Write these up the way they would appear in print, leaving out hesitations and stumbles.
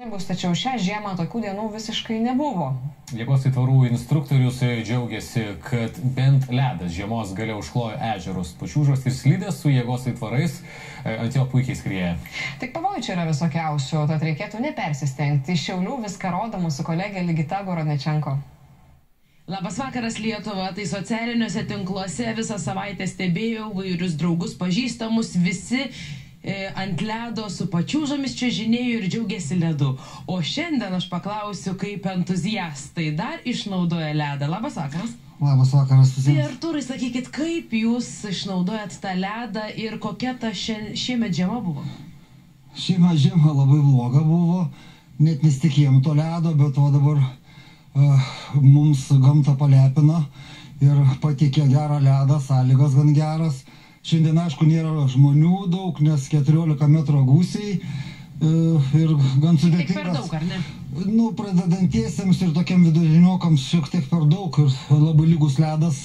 Tačiau šią žiemą tokių dienų visiškai nebuvo. Jėgos aitvarų instruktorius džiaugiasi, kad bent ledas žiemos gale užklojo ežerus. Pačiūžos ir slidės su jėgos aitvarais ant jo puikiai skrieja. Tik pavojų čia yra visokiausių, tad reikėtų nepersistengti. Iš Šiaulių viską rodo mūsų kolegė Ligita Gorodnečenko. Labas vakaras, Lietuva. Tai socialiniuose tinkluose visą savaitę stebėjau vairius draugus, pažįstamus, visi ant ledo su pačiūžomis čiuožinėjo ir džiaugiasi ledu. O šiandien aš paklausiu, kaip entuziastai dar išnaudoja ledą. Labas vakaras. Labas vakaras visiems. Tai Artūrai, sakykit, kaip jūs išnaudojat tą ledą ir kokia ta šiemet žiema buvo? Šiemet žiema labai bloga buvo. Net nesitikėjom to ledo, bet o dabar mums gamta palepina ir patikė gerą ledą, sąlygas gan geras. Šiandien, aišku, nėra žmonių daug, nes 14 metrų gūsiai ir gan sudėtingas. Tik per daug, ar ne? Nu, pradedantiesiems ir tokiam viduriniokams šiek tiek per daug ir labai lygus ledas,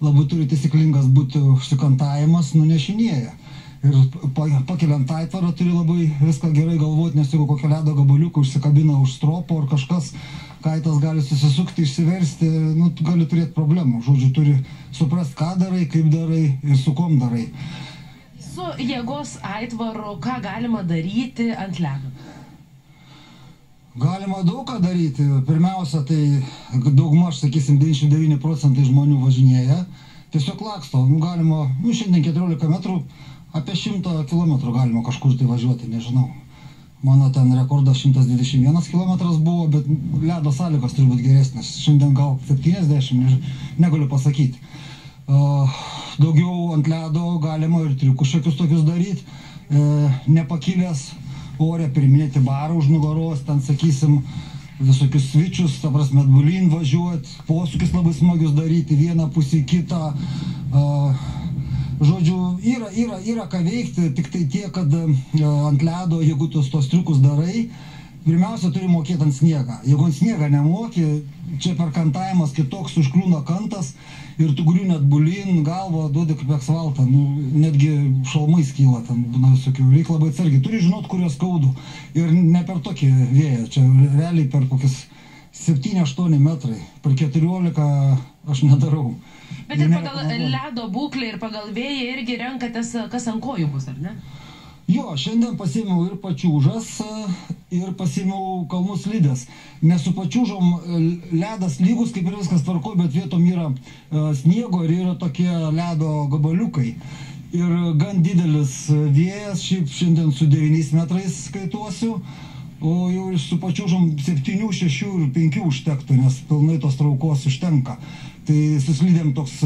labai turi taisyklingas būti užsikantavimas, nunešinėja. Ir pakeliant aitvarą turi labai viską gerai galvoti, nes jeigu kokią ledo gabaliuką užsikabina už stropo ar kažkas, kaitas gali susisukti, išsiversti, nu, gali turėti problemų. Žodžiu, turi suprasti, ką darai, kaip darai ir su kom darai. Su jėgos aitvaru, ką galima daryti ant ledo? Galima daug ką daryti. Pirmiausia, tai daugmaž, sakysim, 99% žmonių važinėja. Tiesiog laksto. Galima, šiandien 14 metrų, apie 100 km galima kažkur tai važiuoti, nežinau. Mano ten rekordas 121 km buvo, bet ledo sąlygos turi būti geresnės. Šiandien gal 70, negaliu pasakyti. Daugiau ant ledo galima ir triukus šiokius tokius daryti. Nepakilęs ore priminėti barą už nugaros, ten sakysim visokius svičius, ta prasme, atbulin važiuoti, posūkis labai smagius daryti, vieną pusę į kitą. Žodžiu, yra ką veikti, tik tai tiek, kad ant ledo, jeigu tos triukus darai, pirmiausia, turi mokėti ant sniegą. Jeigu ant sniegą nemoki, čia per kantavimas kitoks užkliūna kantas ir tu griūni atbulin, galvą duodi kaip asfaltą, netgi šalmai skyla, ten būna visokių, reikia labai atsargiai. Turi žinot, kur jos skaudų ir ne per tokį vėją, čia realiai per kokius 7-8 metrai, per 14 aš nedarau. Bet ir pagal ledo būklę ir pagal vėją irgi renkatės, kas ant kojų bus, ar ne? Jo, šiandien pasiėmiau ir pačiūžas, ir pasiėmiau kalnų slidės. Nes su pačiūžom ledas lygus, kaip ir viskas tvarko, bet vietom yra sniego ir yra tokie ledo gabaliukai. Ir gan didelis vėjas, šiaip šiandien su 9 metrais skaituosiu, o jau su pačiūžom 7, 6 ir 5 užtektų, nes pilnai tos traukos užtenka. Tai suslydėm toks,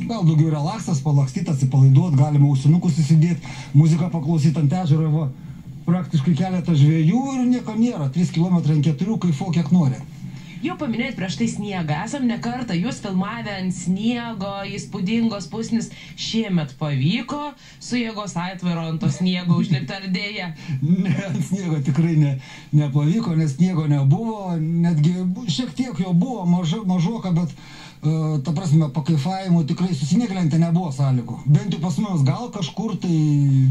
gal daugiau relaksas, palakstyt, atsipalaiduot, galima ausinukus įsidėti, muziką paklausyti ant ežero, va, praktiškai keletą žvejų ir nieko nėra, 3 km ant 4, kaifo kiek nori. Jau paminėjot prieš tai sniegą, esam ne kartą jūs filmavę ant sniego, įspūdingos pusnis, šiemet pavyko su jėgos aitvaru ant to sniego užlipti ar dėja? Ne, ant sniego tikrai nepavyko, nes sniego nebuvo, netgi šiek tiek jo buvo, mažoka, bet ta prasme, pakaifavimų tikrai susinieglentė nebuvo sąlygų. Bent jau pas mus gal kažkur tai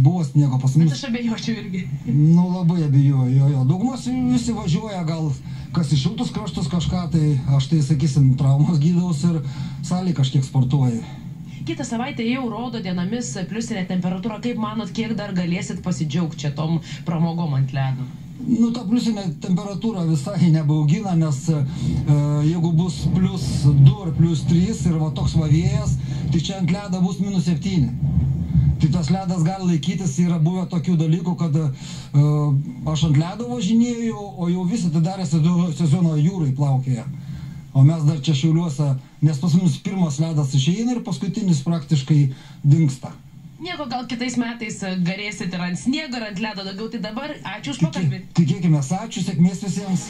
buvo sniego pas mus. Bet aš abejočiau irgi. Nu, labai abejoju, jo. Daugumos visi važiuoja, gal kas į šiltus kraštus kažką, tai aš tai, sakysim, traumos gydaus ir salėj kažkiek sportuoju. Kitą savaitę jau rodo dienomis pliusinė temperatūra. Kaip manot, kiek dar galėsit pasidžiaugti čia tom pramogom ant ledo? Nu, ta pliusinė temperatūra visai nebaugina, nes jeigu bus +2 ar +3 ir va toks va vėjas, tai čia ant ledo bus -7. Tai tas ledas gali laikytis, yra buvę tokių dalykų, kad aš ant ledo važinėjau, o jau visi atidarė sezono jūrai plaukėja. O mes dar čia Šiauliuose, nes pas mus pirmas ledas išeina ir paskutinis praktiškai dingsta. Nieko, gal kitais metais galėsit ir ant sniego, ir ant ledo daugiau, tai dabar ačiū už pokalbį. Tikėkime, ačiū, sėkmės visiems.